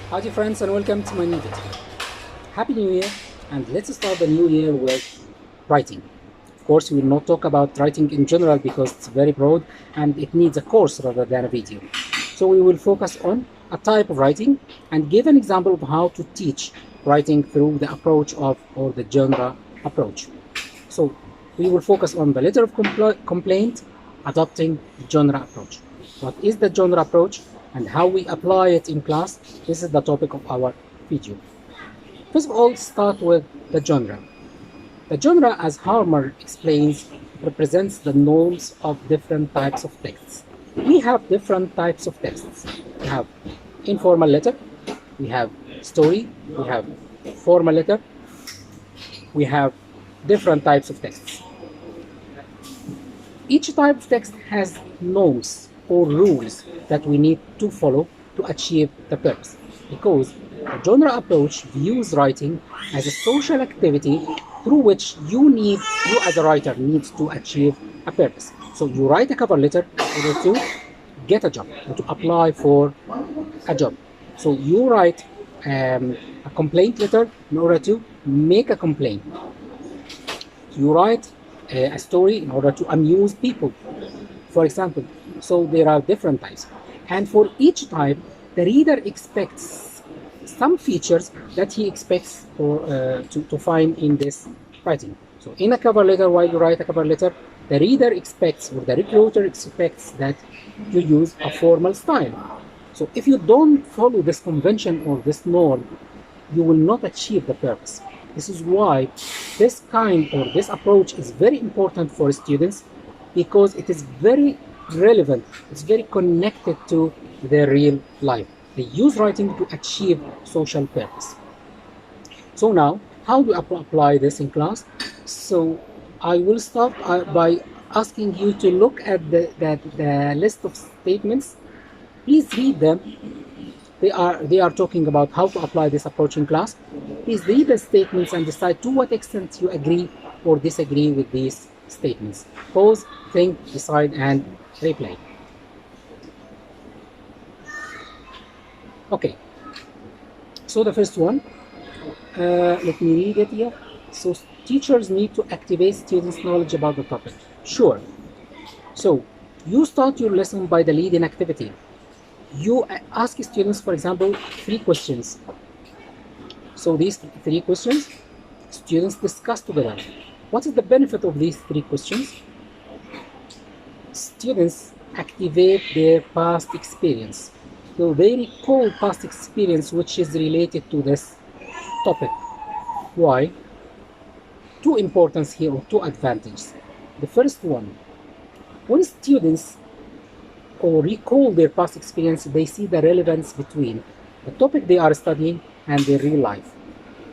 Howdy friends, and welcome to my new video. Happy New Year, and let's start the new year with writing. Of course, we will not talk about writing in general because it's very broad and it needs a course rather than a video. So we will focus on a type of writing and give an example of how to teach writing through the approach of or the genre approach. So we will focus on the letter of complaint, adopting the genre approach. What is the genre approach and how we apply it in class? This is the topic of our video. First of all, start with the genre. The genre, as Harmer explains, represents the norms of different types of texts. We have different types of texts. We have informal letter, we have story, we have formal letter, we have different types of texts. Each type of text has norms or rules that we need to follow to achieve the purpose, because the genre approach views writing as a social activity through which you as a writer needs to achieve a purpose. So you write a cover letter in order to get a job or to apply for a job. So you write a complaint letter in order to make a complaint. You write a story in order to amuse people, for example. So there are different types, and for each type the reader expects some features that he expects to find in this writing. So in a cover letter, while you write a cover letter, the reader expects, or the recruiter expects, that you use a formal style. So if you don't follow this convention or this norm, you will not achieve the purpose. This is why this kind or this approach is very important for students, because it is very relevant, it's very connected to their real life. They use writing to achieve social purpose. So now, how do I apply this in class? So I will start by asking you to look at the list of statements. Please read them. They are talking about how to apply this approach in class. Please read the statements and decide to what extent you agree or disagree with these statements. Pause, think, decide, and replay. Okay, so the first one, let me read it here. So teachers need to activate students' knowledge about the topic. Sure. So you start your lesson by the leading activity. You ask students, for example, 3 questions. So these 3 questions, students discuss together. What is the benefit of these 3 questions? Students activate their past experience. So they recall past experience which is related to this topic. Why? 2 importance here, or 2 advantages. The first one, when students recall their past experience, they see the relevance between the topic they are studying and their real life,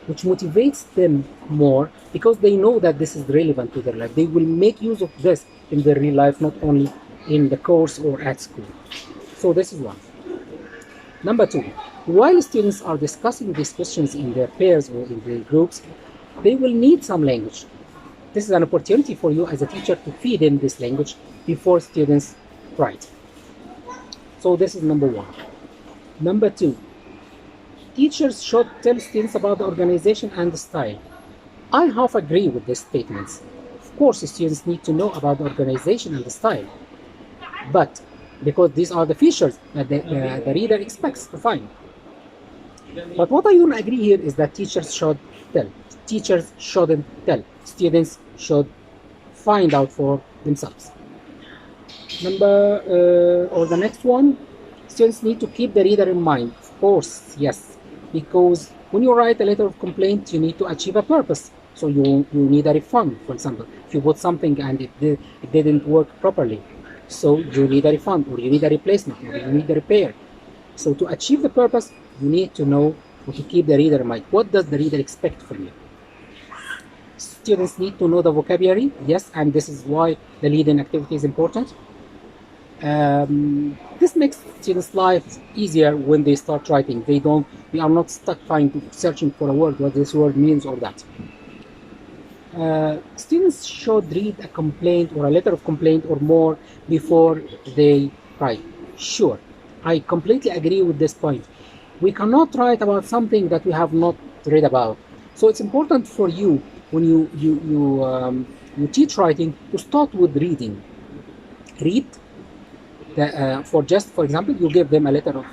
which motivates them more because they know that this is relevant to their life. They will make use of this in their real life, not only in the course or at school. So this is one. Number 2, while students are discussing these questions in their pairs or in their groups, they will need some language. This is an opportunity for you as a teacher to feed in this language before students write. So this is number 1. Number 2, teachers should tell students about the organization and the style. I half agree with these statements. Of course, students need to know about the organization and the style, but because these are the features that the reader expects to find. But what I don't agree here is that teachers should tell. Teachers shouldn't tell. Students should find out for themselves. The next one, students need to keep the reader in mind. Of course, yes, because when you write a letter of complaint, you need to achieve a purpose. So you need a refund, for example. If you bought something and it didn't work properly, so you need a refund, or you need a replacement, or you need a repair. So to achieve the purpose, you need to know, or to keep the reader in mind. What does the reader expect from you? Students need to know the vocabulary, yes, and this is why the leading activity is important. This makes students' life easier when they start writing. They are not stuck searching for a word, what this word means or that. Students should read a complaint or a letter of complaint or more before they write. Sure, I completely agree with this point. We cannot write about something that we have not read about. So it's important for you when you teach writing to start with reading. Read for example, you give them a letter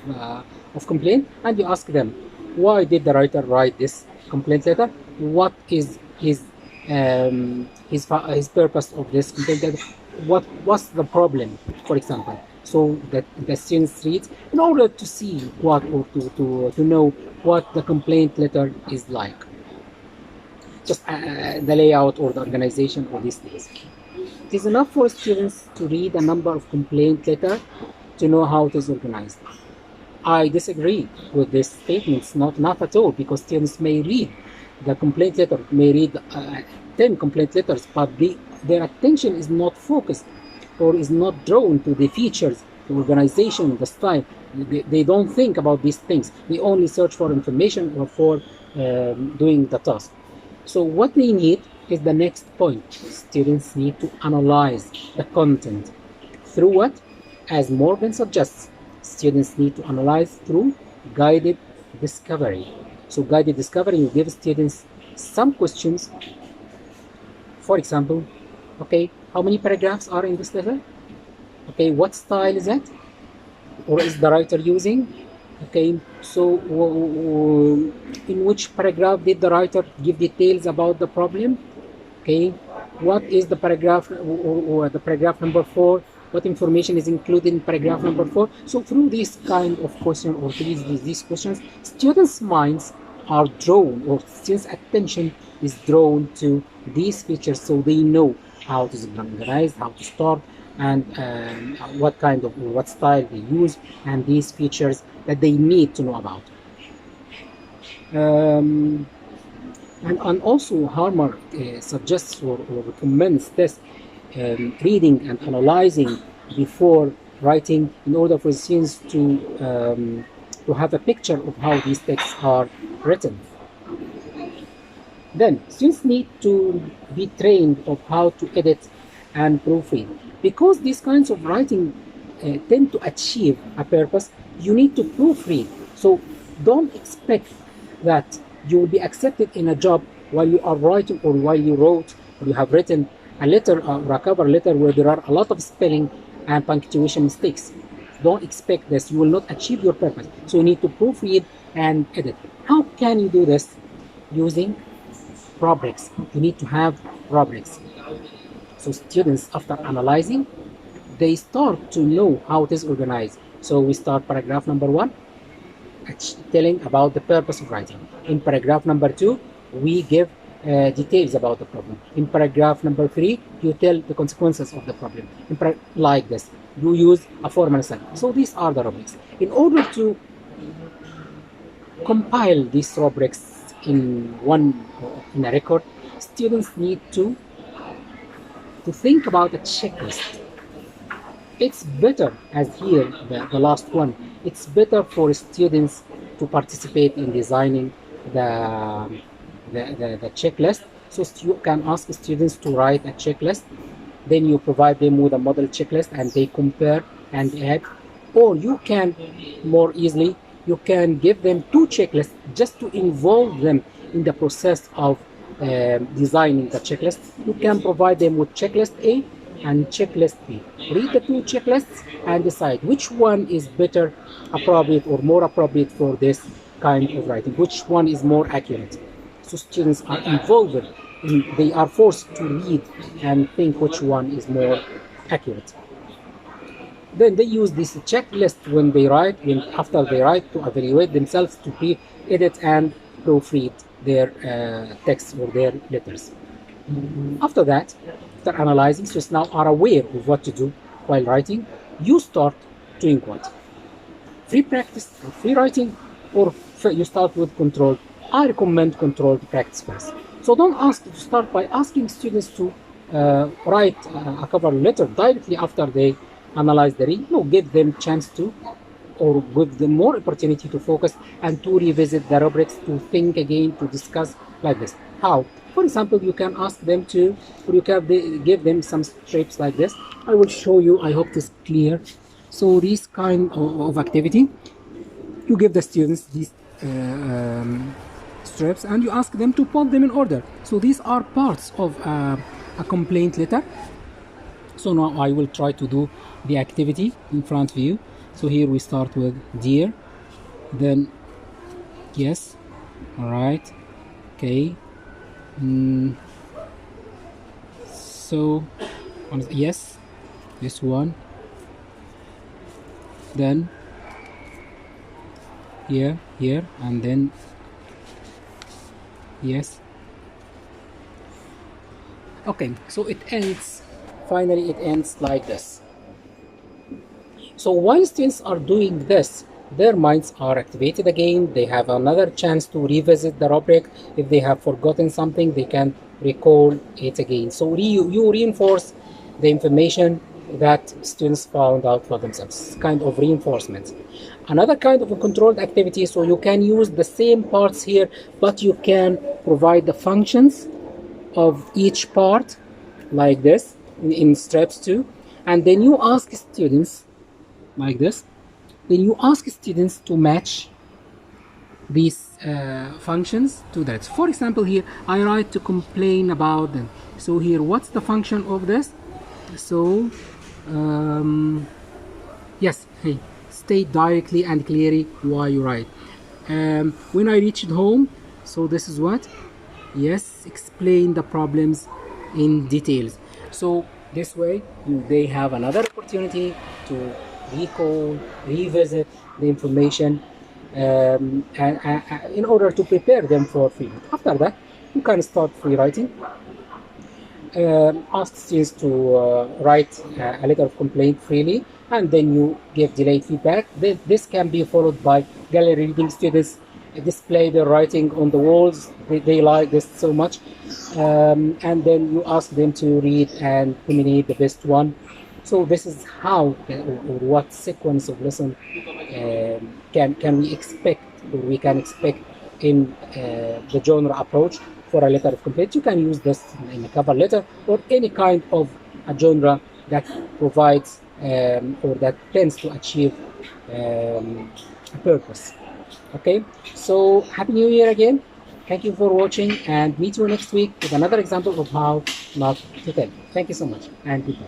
of complaint and you ask them, why did the writer write this complaint letter? What is his purpose of this complaint letter? What's the problem, for example? So that the students read in order to see what, or to know what the complaint letter is like. Just the layout or the organization or these things. It is enough for students to read a number of complaint letters to know how it is organized. I disagree with this statement, not at all, because students may read the complaint letter, may read 10 complaint letters, but their attention is not focused or is not drawn to the features, the organization, the style. They don't think about these things. They only search for information or for doing the task. So what they need is the next point. Students need to analyze the content. Through what? As Morgan suggests, students need to analyze through guided discovery. So guided discovery, you give students some questions. For example, okay, how many paragraphs are in this letter? Okay, what style is that? Or is the writer using? Okay, so in which paragraph did the writer give details about the problem? Okay, what is the paragraph or the paragraph number 4? What information is included in paragraph number 4? So through this kind of question or these questions, students' minds are drawn, or students' attention is drawn to these features, so they know how to organize, how to start, and what kind of, what style they use, and these features that they need to know about. And also Harmer suggests or recommends this reading and analyzing before writing in order for students to have a picture of how these texts are written. Then students need to be trained of how to edit and proofread. Because these kinds of writing tend to achieve a purpose, you need to proofread. So don't expect that you will be accepted in a job while you are writing, or while you wrote or you have written a letter or a cover letter where there are a lot of spelling and punctuation mistakes. Don't expect this. You will not achieve your purpose. So you need to proofread and edit. How can you do this? Using rubrics. You need to have rubrics. So students, after analyzing, they start to know how it is organized. So we start paragraph number 1, telling about the purpose of writing. In paragraph number 2, we give details about the problem. In paragraph number 3, you tell the consequences of the problem. Like this, you use a formal sentence. So these are the rubrics. In order to compile these rubrics in a record, students need to think about a checklist. It's better, as here the last one, it's better for students to participate in designing the checklist. So you can ask students to write a checklist, then you provide them with a model checklist and they compare and add. Or you can more easily, you can give them 2 checklists just to involve them in the process of designing the checklist. You can provide them with checklist A and checklist B. Read the 2 checklists and decide which one is better, appropriate, or more appropriate for this kind of writing, which one is more accurate. So students are involved they are forced to read and think which one is more accurate. Then they use this checklist when they write, after they write, to evaluate themselves, to edit and proofread their text or their letters. After that, after analyzing, students now are aware of what to do while writing. You start doing what? Free practice, free writing, or you start with controlled. I recommend controlled practice first. So don't ask to start by asking students to write a cover letter directly after they analyze the reading. No, give them chance to, or give them more opportunity to focus and to revisit the rubrics, to think again, to discuss like this. How? For example, you can ask them to, or you can give them some strips like this. I will show you, I hope this is clear. So this kind of activity, You give the students these strips and you ask them to put them in order. So these are parts of a complaint letter. So now I will try to do the activity in front of you. So here we start with dear, then yes, all right, okay. So yes, this one, then here, and then yes. Okay, so it ends, finally it ends like this. So while students are doing this, their minds are activated again. They have another chance to revisit the rubric. If they have forgotten something, they can recall it again. So you reinforce the information that students found out for themselves. It's kind of reinforcement. Another kind of a controlled activity, so you can use the same parts here, but you can provide the functions of each part like this in steps 2, and then you ask students like this. Then you ask students to match these functions to that. For example, here I write to complain about them. So here, what's the function of this? So yes, hey, state directly and clearly why you write. When I reached home, so this is what? Yes, explain the problems in details. So this way they have another opportunity to recall, revisit the information and in order to prepare them for field. After that, you can start free writing. Ask students to write a letter of complaint freely, and then you give delayed feedback. This can be followed by gallery reading. Students display their writing on the walls. They like this so much. And then you ask them to read and nominate the best one. So this is how or what sequence of lesson can we expect, or we can expect in the genre approach for a letter of complaint. You can use this in a cover letter or any kind of a genre that provides or that tends to achieve a purpose. Okay, so Happy New Year again. Thank you for watching, and meet you next week with another example of how not to tell. Thank you so much, and goodbye.